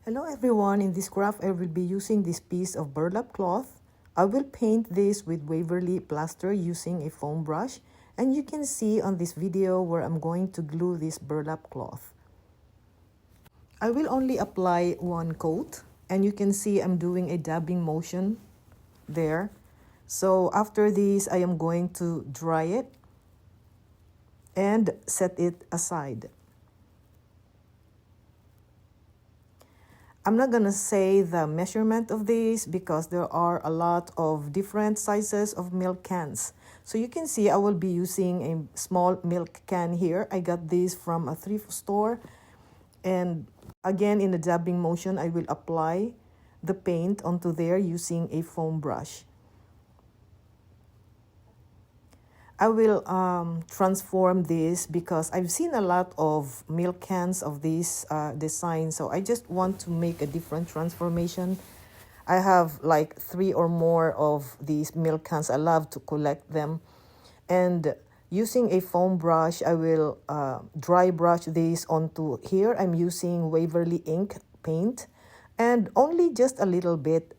Hello everyone, in this craft I will be using this piece of burlap cloth. I will paint this with Waverly plaster using a foam brush, and you can see on this video where I'm going to glue this burlap cloth. I will only apply one coat, and you can see I'm doing a dabbing motion there. So after this I am going to dry it and set it aside. I'm not gonna say the measurement of this because there are a lot of different sizes of milk cans. So you can see I will be using a small milk can here. I got this from a thrift store. And again, in the dabbing motion, I will apply the paint onto there using a foam brush. I will transform this because I've seen a lot of milk cans of this design. So I just want to make a different transformation. I have like 3 or more of these milk cans. I love to collect them. And using a foam brush, I will dry brush this onto here. I'm using Waverly ink paint and only just a little bit.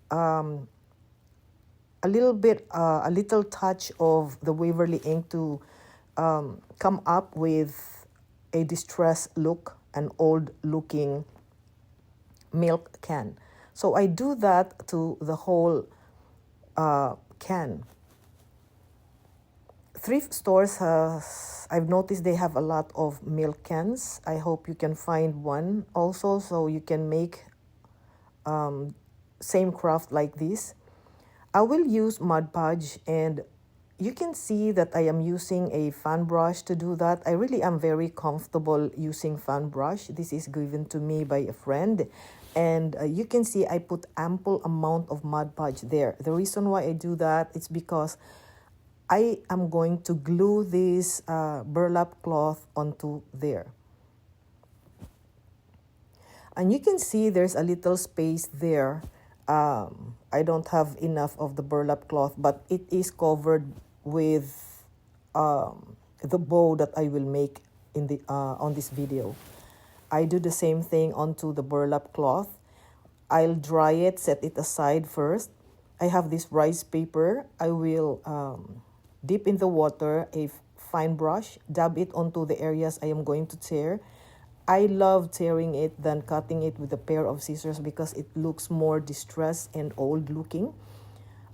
A little touch of the Waverly ink to come up with a distressed look, an old looking milk can. So I do that to the whole can. Thrift stores, I've noticed they have a lot of milk cans. I hope you can find one also so you can make same craft like this. I will use Mod Podge, and you can see that I am using a fan brush to do that. I really am very comfortable using fan brush. This is given to me by a friend. And you can see I put ample amount of Mod Podge there. The reason why I do that is because I am going to glue this burlap cloth onto there. And you can see there's a little space there. I don't have enough of the burlap cloth, but it is covered with the bow that I will make in the on this video. I do the same thing onto the burlap cloth. I'll dry it, set it aside first. I have this rice paper. I will dip in the water a fine brush, dab it onto the areas I am going to tear. I love tearing it than cutting it with a pair of scissors because it looks more distressed and old looking.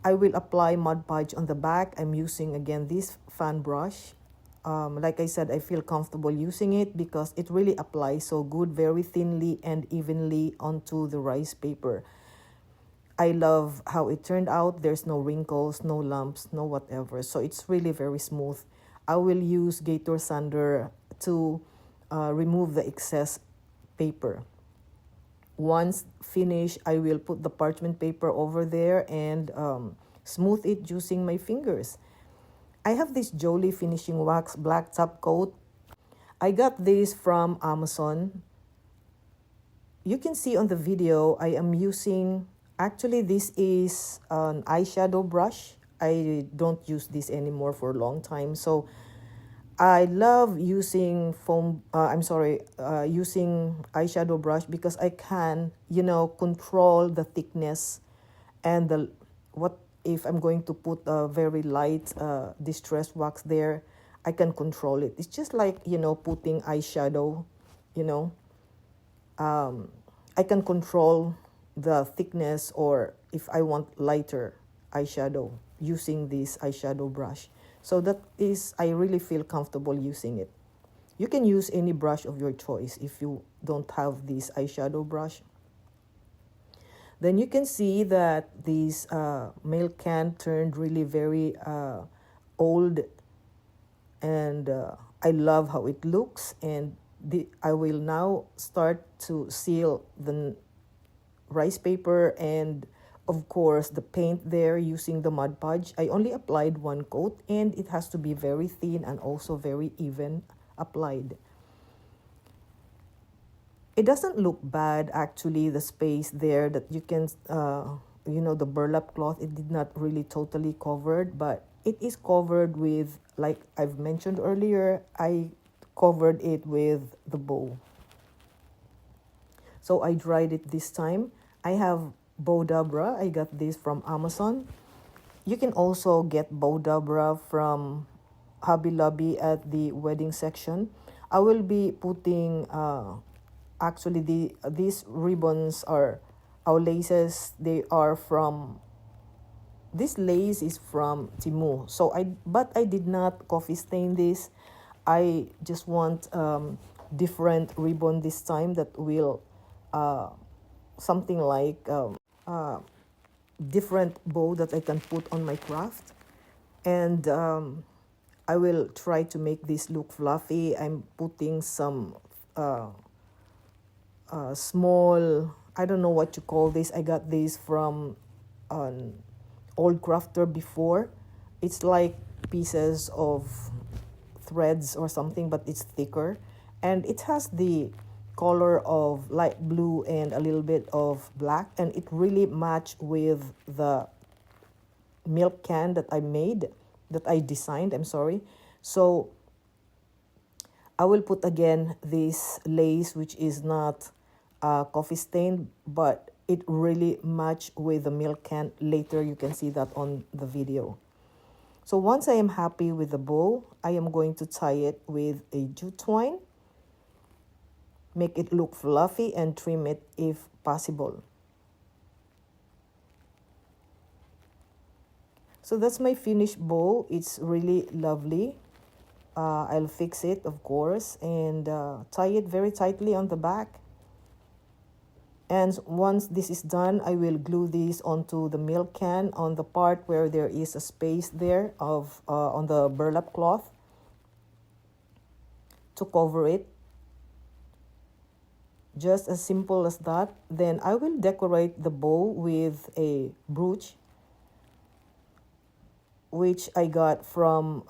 I will apply Mod Podge on the back. I'm using again this fan brush. Like I said, I feel comfortable using it because it really applies so good, very thinly and evenly onto the rice paper. I love how it turned out. There's no wrinkles, no lumps, no whatever. So it's really very smooth. I will use Gator Sander to remove the excess paper. Once finished, I will put the parchment paper over there and smooth it using my fingers. I have this Jolie Finishing Wax black top coat. I got this from Amazon. You can see on the video I am using, actually this is an eyeshadow brush. I don't use this anymore for a long time. So I love using using eyeshadow brush because I can, control the thickness and what if I'm going to put a very light distress wax there, I can control it. It's just like, putting eyeshadow, I can control the thickness or if I want lighter eyeshadow using this eyeshadow brush. So that is, I really feel comfortable using it. You can use any brush of your choice if you don't have this eyeshadow brush. Then you can see that this milk can turned really very old, and I love how it looks. And I will now start to seal the rice paper and of course the paint there using the Mod Podge. I only applied one coat and it has to be very thin and also very even applied. It doesn't look bad actually, the space there that you can the burlap cloth, it did not really totally covered, but it is covered with, like I've mentioned earlier, I covered it with the bow. So I dried it this time. I have Bodabra. I got this from Amazon. You can also get Bodabra from Hobby Lobby at the wedding section. I will be putting actually these ribbons are our laces. They are from this lace is from Timu. So I did not coffee stain this. I just want different ribbon this time that will something like different bow that I can put on my craft. And I will try to make this look fluffy. I'm putting some small, I don't know what you call this. I got this from an old crafter before. It's like pieces of threads or something, but it's thicker. And it has the color of light blue and a little bit of black. And it really matched with the milk can that I made, that I designed, I'm sorry. So I will put again this lace, which is not coffee stained, but it really matched with the milk can. Later you can see that on the video. So once I am happy with the bow, I am going to tie it with a jute twine, make it look fluffy, and trim it if possible. So that's my finished bow. It's really lovely. I'll fix it, of course, and tie it very tightly on the back. And once this is done, I will glue this onto the milk can on the part where there is a space there of on the burlap cloth to cover it. Just as simple as that. Then I will decorate the bow with a brooch, which I got from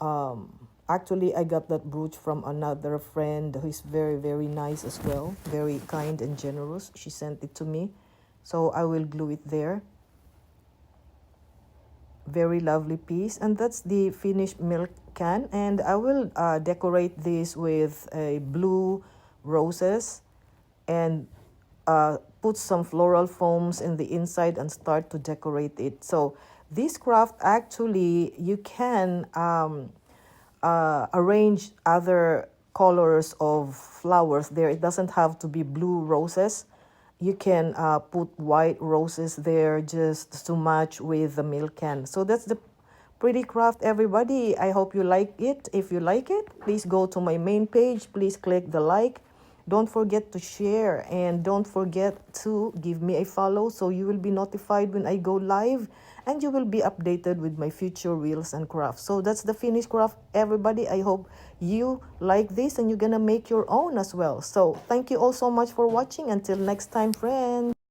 actually I got that brooch from another friend who is very, very nice as well, very kind and generous. She sent it to me, so I will glue it there. Very lovely piece. And that's the finished milk can. And I will decorate this with a blue roses and put some floral foams in the inside and start to decorate it. So this craft, actually you can arrange other colors of flowers there. It doesn't have to be blue roses. You can put white roses there just to match with the milk can. So that's the pretty craft, everybody. I hope you like it. If you like it, please go to my main page. Please click the like. Don't forget to share, and don't forget to give me a follow so you will be notified when I go live, and you will be updated with my future reels and crafts. So that's the finished craft, everybody. I hope you like this and you're gonna make your own as well. So thank you all so much for watching. Until next time, friends.